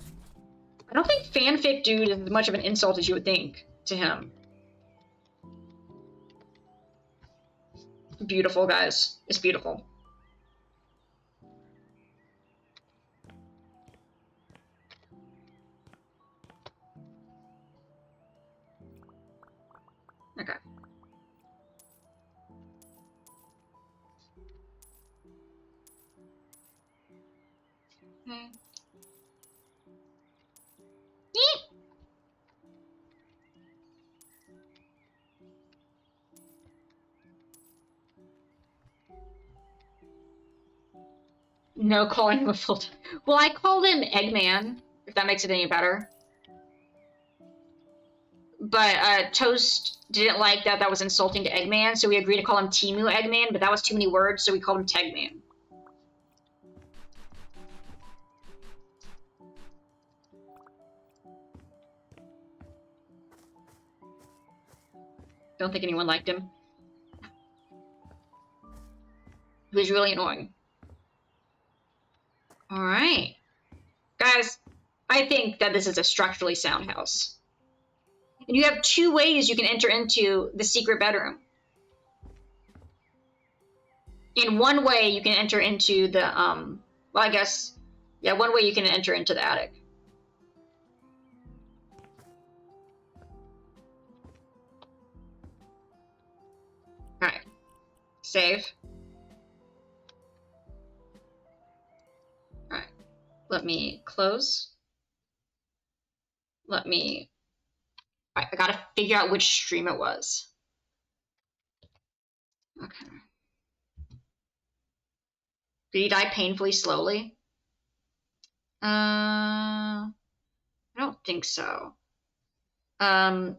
I don't think Fanfic Dude is as much of an insult as you would think to him. beautiful, guys. It's beautiful. Okay. Okay. No calling him a full time. Well, I called him Eggman, if that makes it any better. But Toast didn't like that. That was insulting to Eggman, so we agreed to call him Timu Eggman, but that was too many words, so we called him Tegman. Don't think anyone liked him. He was really annoying. Alright. Guys, I think that this is a structurally sound house. And you have two ways you can enter into the secret bedroom. In one way, you can enter into the, well, I guess, yeah, one way you can enter into the attic. Alright. Save. Alright. Let me close. Let me... Alright, I gotta figure out which stream it was. Okay. Did he die painfully slowly? I don't think so. Alright,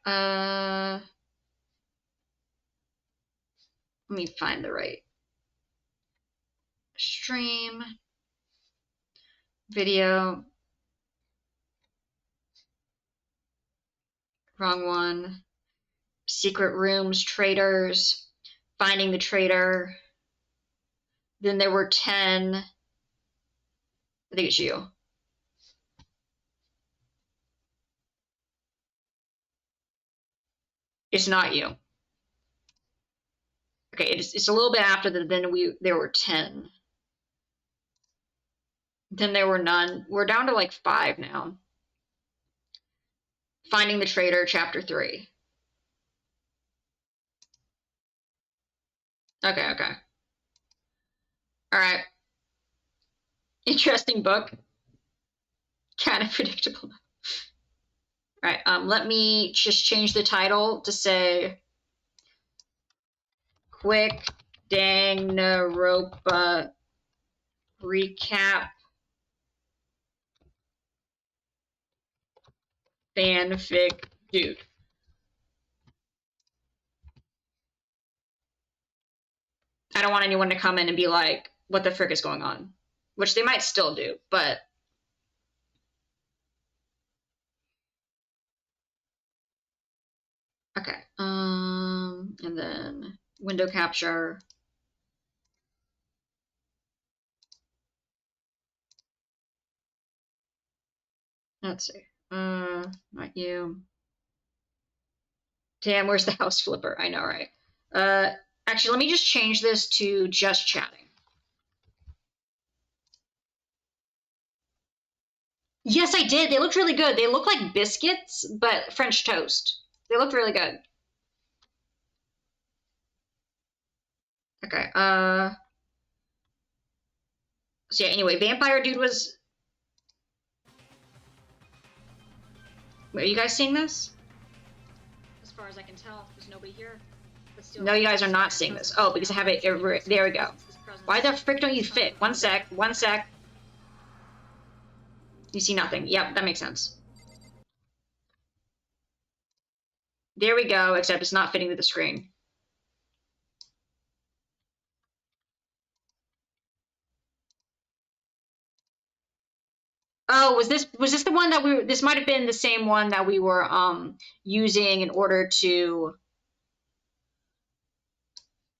let me find the right stream, video, wrong one, secret rooms, traitors, finding the traitor, then there were 10, I think it's you. It's not you. Okay, it's a little bit after that. Then there were 10. Then there were none. We're down to like 5 now. Finding the Traitor, Chapter 3. Okay. All right. Interesting book. Kind of predictable. All right. Let me just change the title to say "Quick Danganronpa Recap Fanfic Dude." I don't want anyone to come in and be like, "What the frick is going on?" Which they might still do, but okay. And then window capture. Let's see. Not you. Damn, where's the house flipper? I know, right? Actually, let me just change this to just chatting. Yes, I did. They looked really good. They look like biscuits, but French toast. They looked really good. Okay. So yeah, anyway, Vampire Dude was... Wait, are you guys seeing this? As far as I can tell, there's nobody here. No, you guys are not seeing this. Oh, because I have it... There we go. Why the frick don't you fit? One sec. You see nothing. Yep, that makes sense. There we go, except it's not fitting to the screen. Oh, was this the one that this might have been the same one that we were using in order to...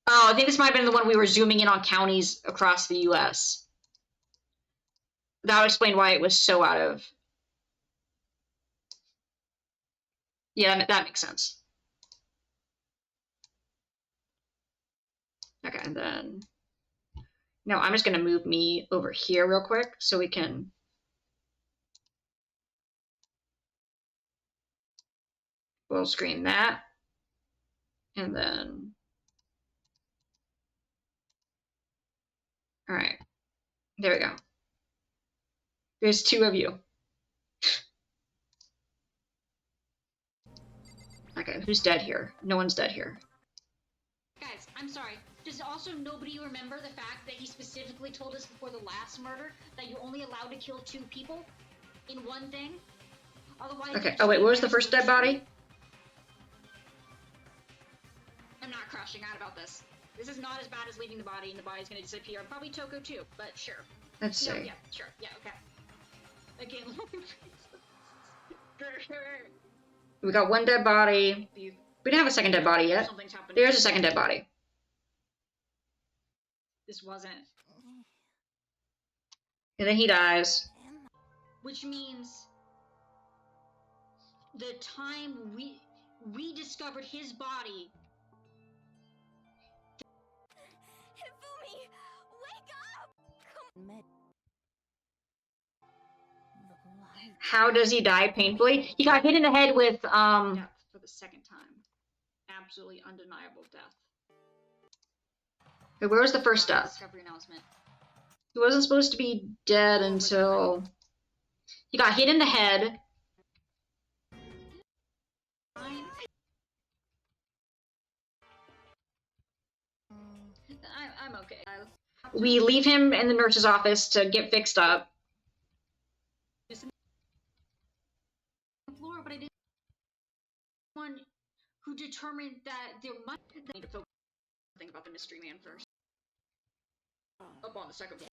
Oh, I think this might have been the one we were zooming in on counties across the US. That would explain why it was so out of... Yeah, that makes sense. Okay, and then no, I'm just gonna move me over here real quick so we can. We'll screen that, and then. All right, there we go. There's two of you. Okay, who's dead here? No one's dead here. Guys, I'm sorry. Does also nobody remember the fact that he specifically told us before the last murder that you're only allowed to kill 2 people in one thing? Otherwise. Okay. Oh wait, where's the first dead body? I'm not crushing out about this. This is not as bad as leaving the body and the body's gonna disappear. Probably Toko too, but sure. Let's see. No, yeah, sure. Yeah, okay. Again. We got one dead body. We didn't have a second dead body yet. There's a second dead body. This wasn't. And then he dies. Which means the time we discovered his body. Hifumi, wake up! Come. How does he die painfully? He got hit in the head with Death for the second time. Absolutely undeniable death. Okay, where was the first death? Discovery announcement. He wasn't supposed to be dead until he got hit in the head. I'm okay. We leave him in the nurse's office to get fixed up. Floor, but I didn't. One who determined that there might need to focus something about the mystery man first. Up on the second floor.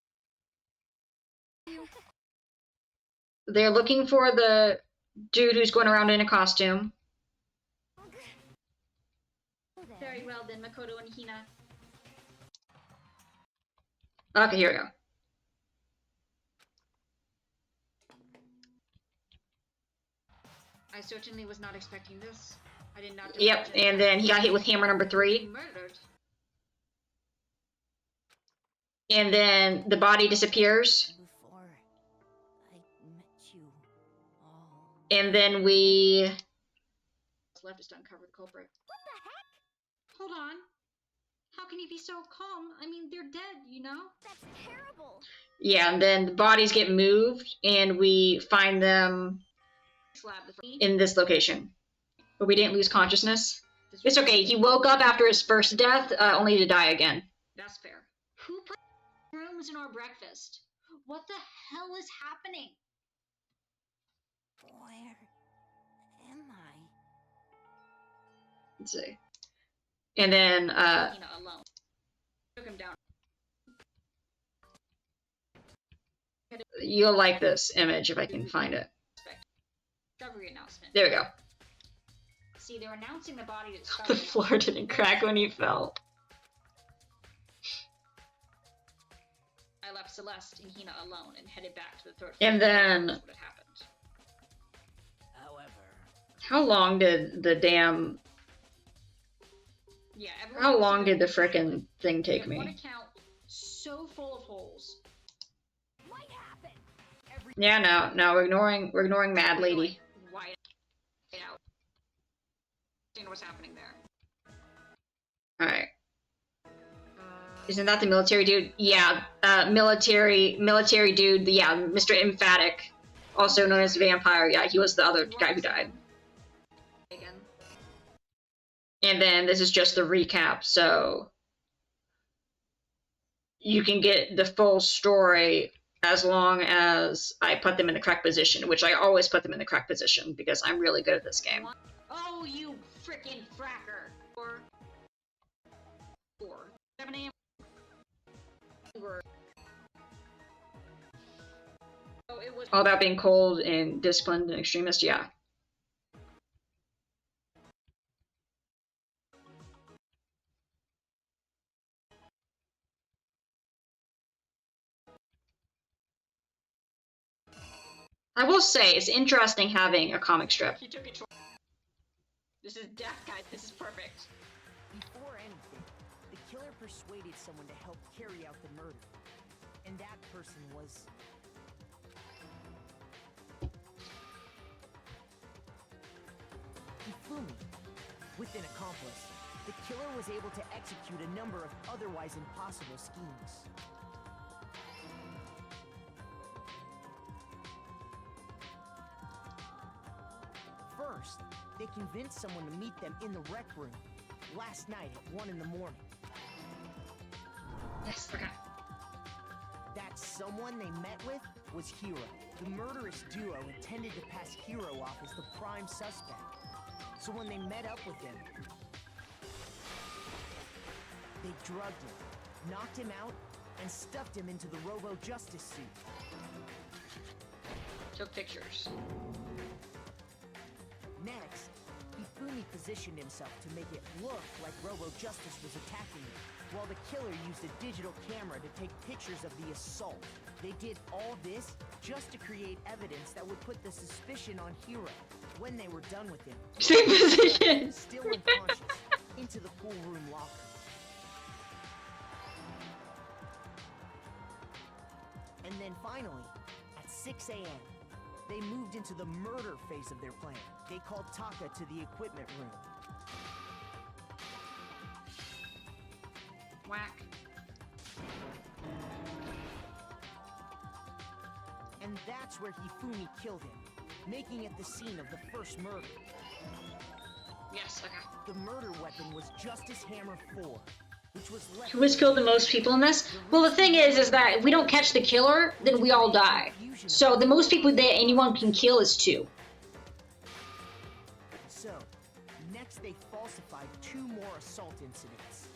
They're looking for the dude who's going around in a costume. Very well then, Makoto and Hina. Okay, here we go. I certainly was not expecting this. I did not. Yep, and then he got hit with hammer number 3. Murdered. And then the body disappears. Before I met you all. And then we... What's left is to uncover the culprit. What the heck? Hold on. How can you be so calm? I mean, they're dead, you know? That's terrible. Yeah, and then the bodies get moved, and we find them in this location. But we didn't lose consciousness. It's okay, he woke up after his first death, only to die again. That's fair. Who put rooms in our breakfast? What the hell is happening? Where am I? Let's see. And then, alone. Took him down. You'll like this image if I can find it. Discovery announcement. There we go. See, they're announcing the body The floor didn't crack when he fell. I left Celeste and Hina alone and headed back to the 3rd floor. And then... That's what had happened. However... How long did the damn... Yeah, How long did the frickin' thing take One me? account so full of holes. What happened? Yeah, no, we're ignoring Mad Lady. White out. You know what's happening there. Alright. Isn't that the military dude? Yeah, military dude, yeah, Mr. Emphatic. Also known as Vampire, yeah, he was the other guy who died. Again. And then this is just the recap, so you can get the full story as long as I put them in the correct position, which I always put them in the correct position because I'm really good at this game. Oh, you frickin' fracker! 7 a.m. Oh, it was All about being cold and disciplined and extremist, yeah. I will say, it's interesting having a comic strip. He took it This is death, guys. This is perfect. Before anything, the killer persuaded someone to help carry out the murder. And that person was... Hifumi. With an accomplice, the killer was able to execute a number of otherwise impossible schemes. First, they convinced someone to meet them in the rec room last night at 1 in the morning. Yes, okay. That someone they met with was Hiro. The murderous duo intended to pass Hiro off as the prime suspect. So when they met up with him, they drugged him, knocked him out, and stuffed him into the Robo-Justice suit. Took pictures. Next, Hifumi positioned himself to make it look like Robo-Justice was attacking him, while the killer used a digital camera to take pictures of the assault. They did all this just to create evidence that would put the suspicion on Hiro when they were done with him. Same position. Still unconscious, into the pool room locker. And then finally, at 6 a.m., they moved into the murder phase of their plan. They called Taka to the equipment room. Whack. And that's where Hifumi killed him, making it the scene of the first murder. Yes, okay. The murder weapon was Justice Hammer 4, which was left... Who has killed the most people in this? Well, the thing is that if we don't catch the killer, then we all die. So the most people that anyone can kill is 2. So, next they falsified 2 more assault incidents.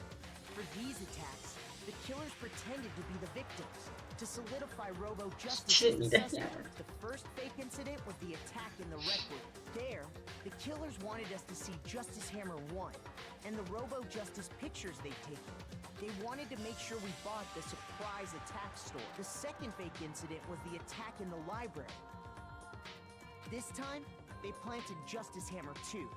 For these attacks, the killers pretended to be the victims, to solidify Robo-Justice as the suspect. The first fake incident was the attack in the rec room. There, the killers wanted us to see Justice Hammer 1 and the Robo-Justice pictures they'd taken. They wanted to make sure we bought the surprise attack store. The second fake incident was the attack in the library. This time, they planted Justice Hammer 2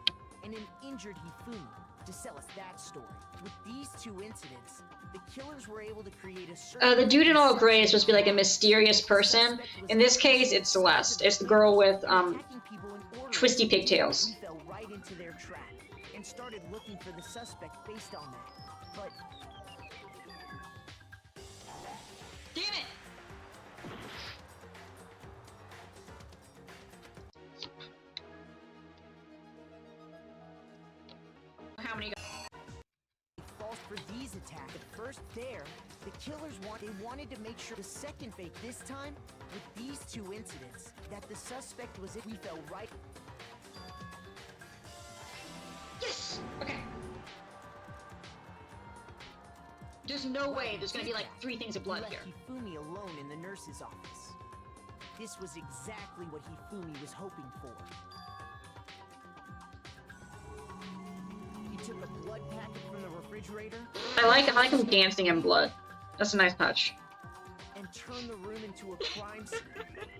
and an injured Hifumi to sell us that story. With these 2 incidents, the killers were able to create a The dude in all gray is supposed to be like a mysterious person. In this case, it's Celeste. It's the girl with twisty pigtails. We fell right into their trap and started looking for the suspect based on that. But Damn it! How many? falls for these attacks. At first there, the killers wanted to make sure the second fake this time, with these 2 incidents, that the suspect was it. We fell right. Yes! Okay. There's no way there's gonna be like 3 things of blood left here. Hifumi alone in the nurse's office. This was exactly what Hifumi was hoping for. He took a blood packet from the refrigerator I like him dancing in blood. That's a nice touch. and turned the room into a crime scene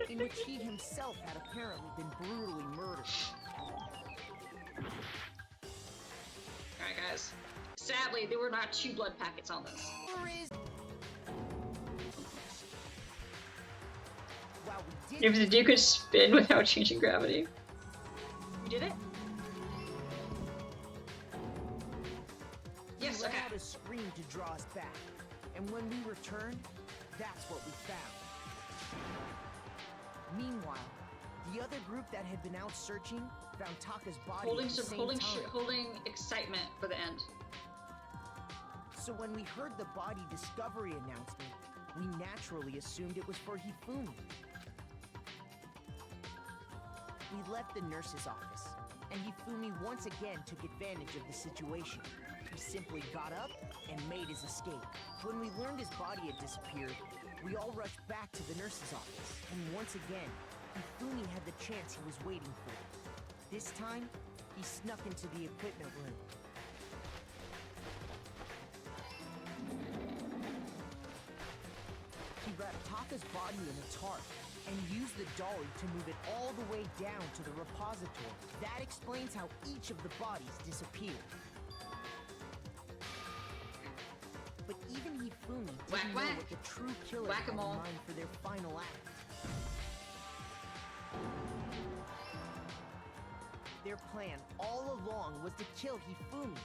in which he himself had apparently been brutally murdered. Alright, guys. Sadly, there were not 2 blood packets on this. While we did If the dude could spin without changing gravity. You did it? Yes, he let okay. out a scream to draw us back, and when we returned, that's what we found. Meanwhile, the other group that had been out searching found Taka's body Holding at the some same time. holding excitement for the end. So when we heard the body discovery announcement, we naturally assumed it was for Hifumi. We left the nurse's office, and Hifumi once again took advantage of the situation. He simply got up and made his escape. When we learned his body had disappeared, we all rushed back to the nurse's office. And once again, Hifumi had the chance he was waiting for. This time, he snuck into the equipment room. He wrapped Taka's body in a tarp and used the dolly to move it all the way down to the repository. That explains how each of the bodies disappeared. Hifumi Whack, didn't know whack. what the true killer had in Whack-a-mole. mind for their final act. Their plan all along was to kill Hifumi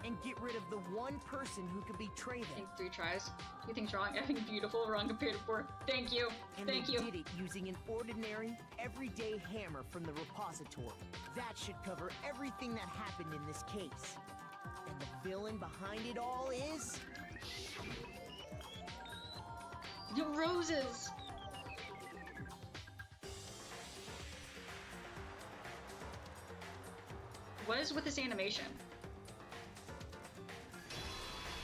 and get rid of the one person who could betray I them. think 3 tries. 2 things wrong. I think beautiful, wrong compared to 4. Thank you. And Thank they you. did it using an ordinary, everyday hammer from the repository. That should cover everything that happened in this case. And the villain behind it all is... The roses. What is with this animation?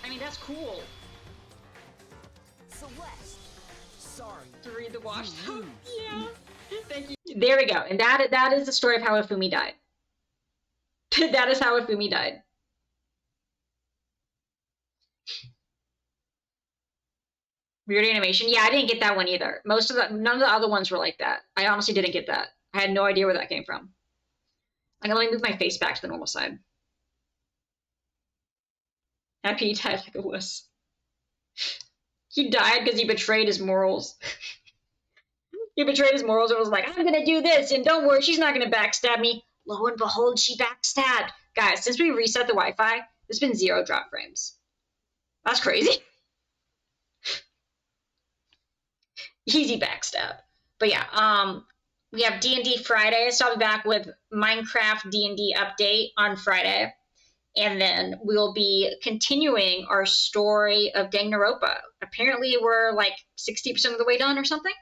I mean, that's cool. Celeste. Sorry. To read the wash. You lose. Yeah. Thank you. There we go. And that is the story of how Ifumi died. That is how Ifumi died. Weird animation. Yeah, I didn't get that one either. None of the other ones were like that. I honestly didn't get that. I had no idea where that came from. I'm gonna let me move my face back to the normal side. Happy he died like a wuss. He died because he betrayed his morals. He betrayed his morals and was like, I'm gonna do this, and don't worry, she's not gonna backstab me. Lo and behold, she backstabbed. Guys, since we reset the Wi-Fi, there's been 0 drop frames. That's crazy. Easy backstab. But yeah, we have D&D Friday, so I'll be back with Minecraft D&D update on Friday. And then we'll be continuing our story of Danganronpa. Apparently we're like 60% of the way done or something.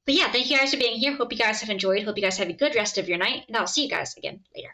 But yeah, thank you guys for being here. Hope you guys have enjoyed. Hope you guys have a good rest of your night. And I'll see you guys again later.